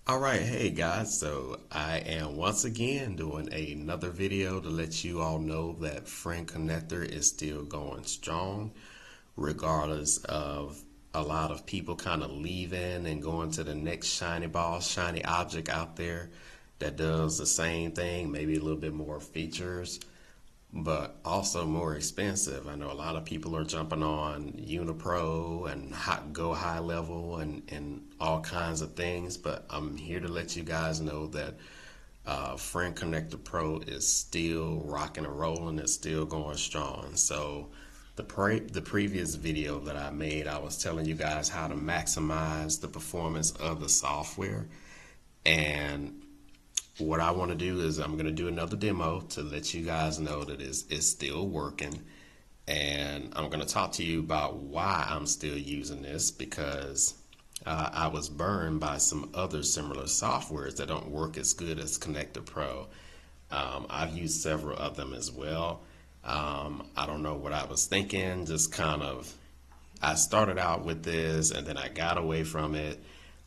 Alright, hey guys, so I am once again doing another video to let you all know that Friend Connector is still going strong, regardless of a lot of people kind of leaving and going to the next shiny ball, shiny object out there that does the same thing, maybe a little bit more features, but also more expensive. I know a lot of people are jumping on Unipro and Go High Level and all kinds of things, but I'm here to let you guys know that Friend Connector Pro is still rocking and rolling. It's still going strong. So the previous video that I made, I was telling you guys how to maximize the performance of the software, and what I want to do is I'm going to do another demo to let you guys know that it's still working. And I'm going to talk to you about why I'm still using this, because I was burned by some other similar softwares that don't work as good as Connector Pro. I've used several of them as well. I don't know what I was thinking, just kind of, I started out with this and then I got away from it,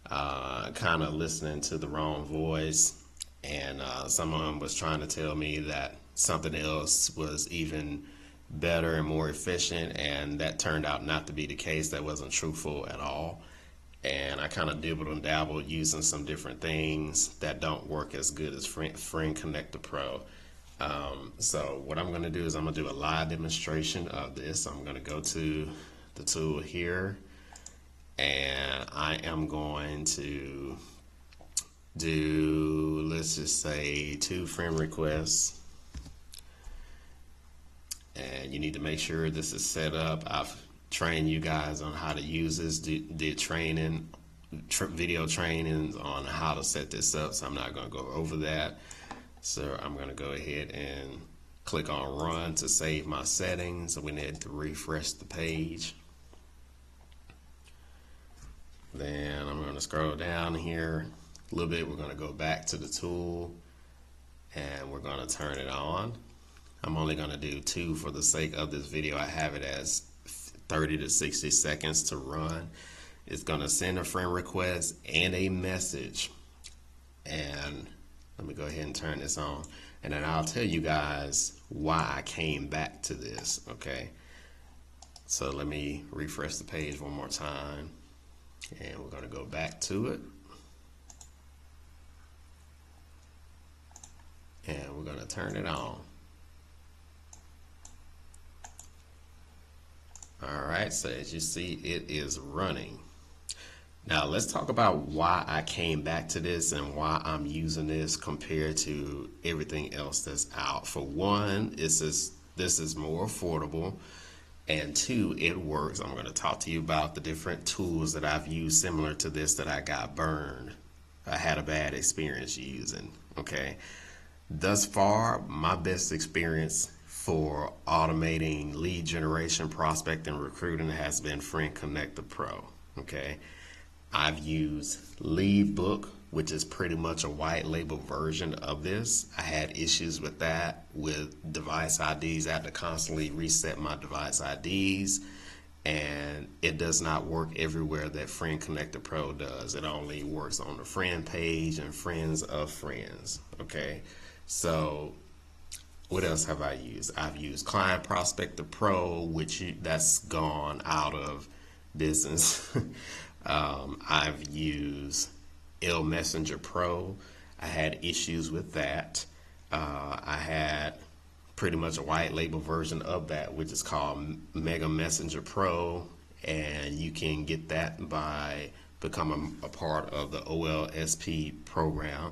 kind of listening to the wrong voice, and someone was trying to tell me that something else was even better and more efficient, and that turned out not to be the case. That wasn't truthful at all. And I kind of dibbled and dabbled using some different things that don't work as good as Friend Connector Pro. So what I'm going to do is I'm going to do a live demonstration of this. I'm going to go to the tool here, and I am going to do, let's just say, 2 friend requests. And you need to make sure this is set up. I've trained you guys on how to use this, did training, video trainings on how to set this up, so I'm not going to go over that. So I'm going to go ahead and click on run to save my settings. So we need to refresh the page. Then I'm going to scroll down here a little bit. We're going to go back to the tool and we're going to turn it on. I'm only going to do 2 for the sake of this video. I have it as 30 to 60 seconds to run. It's going to send a friend request and a message. And let me go ahead and turn this on, and then I'll tell you guys why I came back to this. Okay, so let me refresh the page one more time, and we're going to go back to it, and we're going to turn it on. All right, so as you see, it is running. Now let's talk about why I came back to this and why I'm using this compared to everything else that's out. For one, this is more affordable, and 2, it works. I'm going to talk to you about the different tools that I've used similar to this that I got burned. I had a bad experience using. Okay, thus far, my best experience for automating lead generation, prospecting, recruiting has been Friend Connector Pro. Okay, I've used LeadBook, which is pretty much a white label version of this. I had issues with that with device IDs. I had to constantly reset my device IDs, and it does not work everywhere that Friend Connector Pro does. It only works on the friend page and friends of friends. Okay, so what else have I used? I've used Client Prospector Pro, which that's gone out of business. I've used Messenger Pro. I had issues with that. I had pretty much a white label version of that, which is called Mega Messenger Pro, and you can get that by becoming a part of the OLSP program,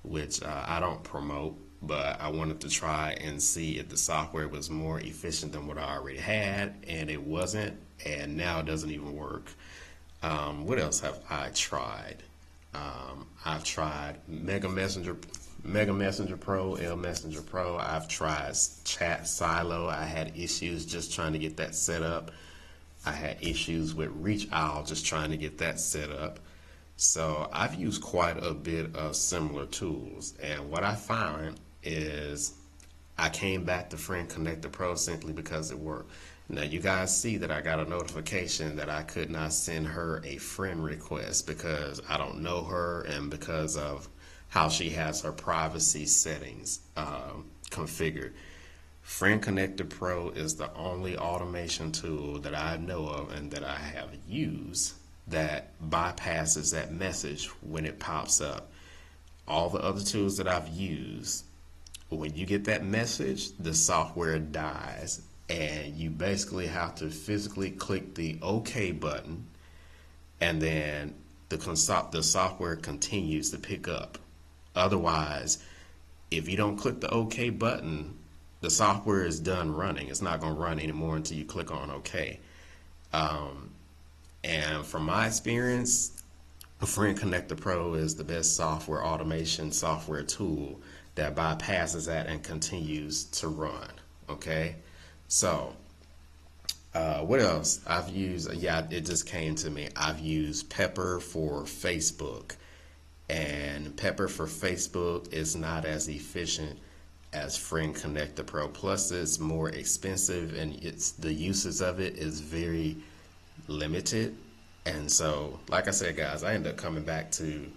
which I don't promote, but I wanted to try and see if the software was more efficient than what I already had, and it wasn't, and now it doesn't even work. What else have I tried? I've tried Mega Messenger Pro, Messenger Pro. I've tried Chat Silo. I had issues just trying to get that set up. I had issues with Reach Owl just trying to get that set up. So I've used quite a bit of similar tools, and what I find is I came back to Friend Connector Pro simply because it worked. Now you guys see that I got a notification that I could not send her a friend request because I don't know her and because of how she has her privacy settings configured. Friend Connector Pro is the only automation tool that I know of and that I have used that bypasses that message when it pops up. All the other tools that I've used, when you get that message, the software dies and you basically have to physically click the OK button, and then the software continues to pick up. Otherwise, if you don't click the OK button, the software is done running. It's not going to run anymore until you click on OK. And from my experience, Friend Connector Pro is the best software automation software tool that bypasses that and continues to run. Okay, so what else I've used? Yeah, it just came to me. I've used Pepper for Facebook, and Pepper for Facebook is not as efficient as Friend Connector Pro. Plus, it's more expensive, and the uses of it is very limited. And so, like I said, guys, I ended up coming back to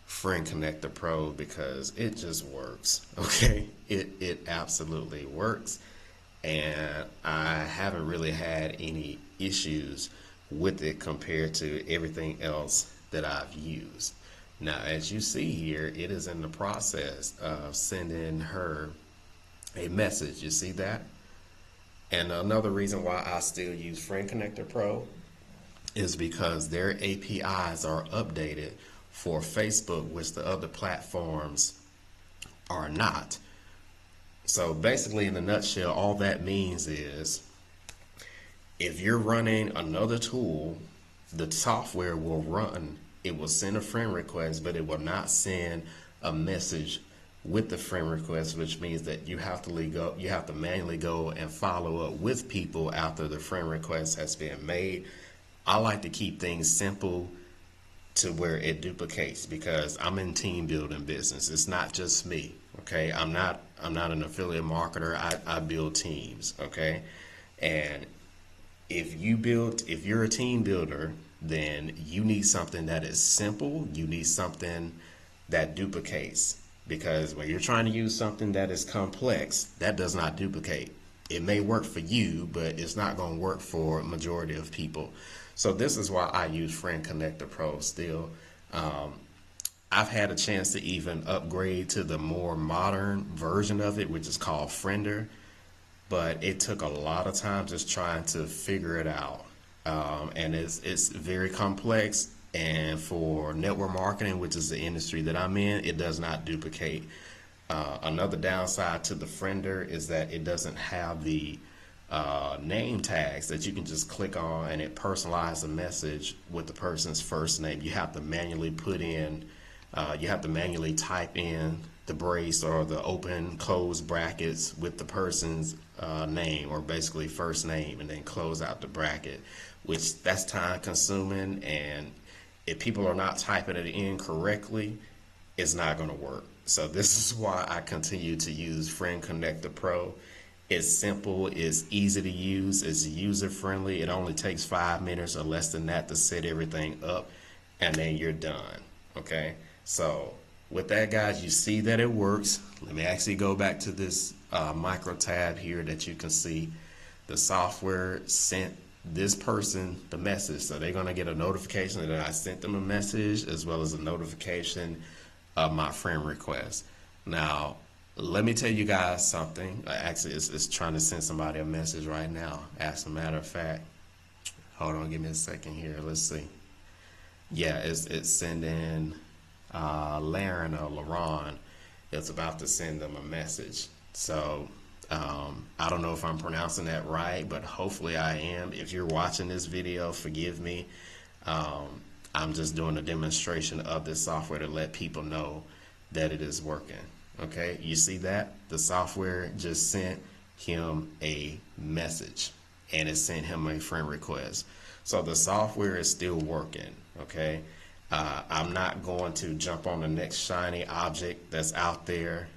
Friend Connector Pro because it just works. Okay, it absolutely works, and I haven't really had any issues with it compared to everything else that I've used. Now, as you see here, it is in the process of sending her a message. You see that? And another reason why I still use Friend Connector Pro is because their APIs are updated for Facebook, which the other platforms are not. So basically, in a nutshell, all that means is if you're running another tool, the software will run. It will send a friend request, but it will not send a message with the friend request, which means that you have to manually go and follow up with people after the friend request has been made. I like to keep things simple to where it duplicates because I'm in team building business. It's not just me. Okay, I'm not an affiliate marketer. I build teams. Okay, and if you're a team builder, then you need something that is simple. You need something that duplicates, because when you're trying to use something that is complex, that does not duplicate. It may work for you, but it's not going to work for a majority of people. So this is why I use Friend Connector Pro still. I've had a chance to even upgrade to the more modern version of it, which is called Friender, but it took a lot of time just trying to figure it out. And it's very complex, and for network marketing, which is the industry that I'm in, it does not duplicate. Another downside to the Friender is that it doesn't have the name tags that you can just click on and it personalizes a message with the person's first name. You have to manually type in the brace or the open close brackets with the person's name, or basically first name, and then close out the bracket, which that's time consuming, and if people are not typing it in correctly, it's not going to work. So this is why I continue to use Friend Connector Pro. It's simple, it's easy to use, it's user friendly. It only takes 5 minutes or less than that to set everything up, and then you're done. Okay, so with that, guys, you see that it works. Let me actually go back to this micro tab here that you can see. The software sent this person the message, so they're going to get a notification that I sent them a message, as well as a notification of my friend request. Now, let me tell you guys something. Actually, it's trying to send somebody a message right now. As a matter of fact, hold on, give me a second here. Let's see. Yeah, it's sending Laren or Laron. It's about to send them a message. So I don't know if I'm pronouncing that right, but hopefully I am. If you're watching this video, forgive me. I'm just doing a demonstration of this software to let people know that it is working. Okay, you see that? The software just sent him a message, and it sent him a friend request. So the software is still working. Okay, I'm not going to jump on the next shiny object that's out there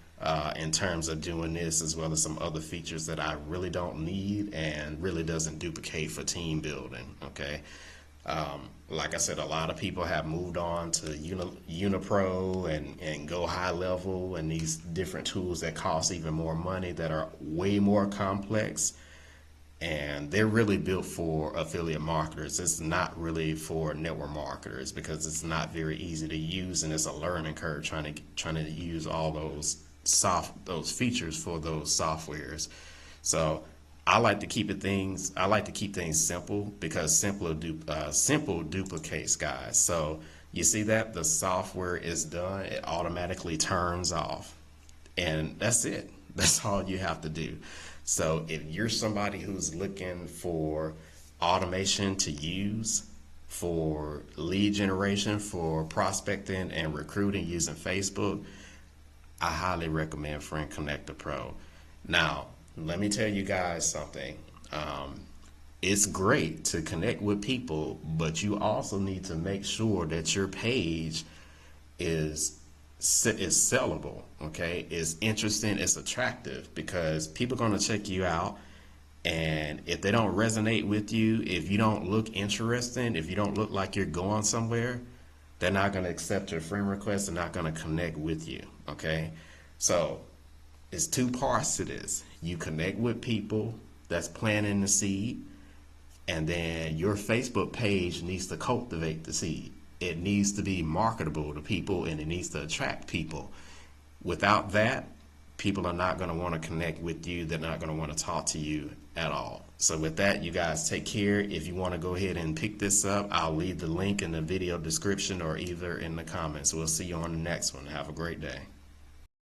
in terms of doing this, as well as some other features that I really don't need and really doesn't duplicate for team building. Okay. Like I said, a lot of people have moved on to Unipro and Go High Level and these different tools that cost even more money, that are way more complex. And they're really built for affiliate marketers. It's not really for network marketers, because it's not very easy to use, and it's a learning curve trying to use all those features for those softwares. So I like to keep things simple, because simple duplicates, guys. So you see that the software is done, it automatically turns off, and that's it. That's all you have to do. So if you're somebody who's looking for automation to use for lead generation, for prospecting and recruiting using Facebook, I highly recommend Friend Connector Pro. Now, let me tell you guys something. It's great to connect with people, but you also need to make sure that your page is sellable, okay? Is interesting, it's attractive, because people are going to check you out, and if they don't resonate with you, if you don't look interesting, if you don't look like you're going somewhere, they're not going to accept your friend request. They're not going to connect with you, okay? So it's two parts to this. You connect with people that's planting the seed, and then your Facebook page needs to cultivate the seed. It needs to be marketable to people, and it needs to attract people. Without that, people are not going to want to connect with you. They're not going to want to talk to you at all. So with that, you guys take care. If you want to go ahead and pick this up, I'll leave the link in the video description or either in the comments. We'll see you on the next one. Have a great day.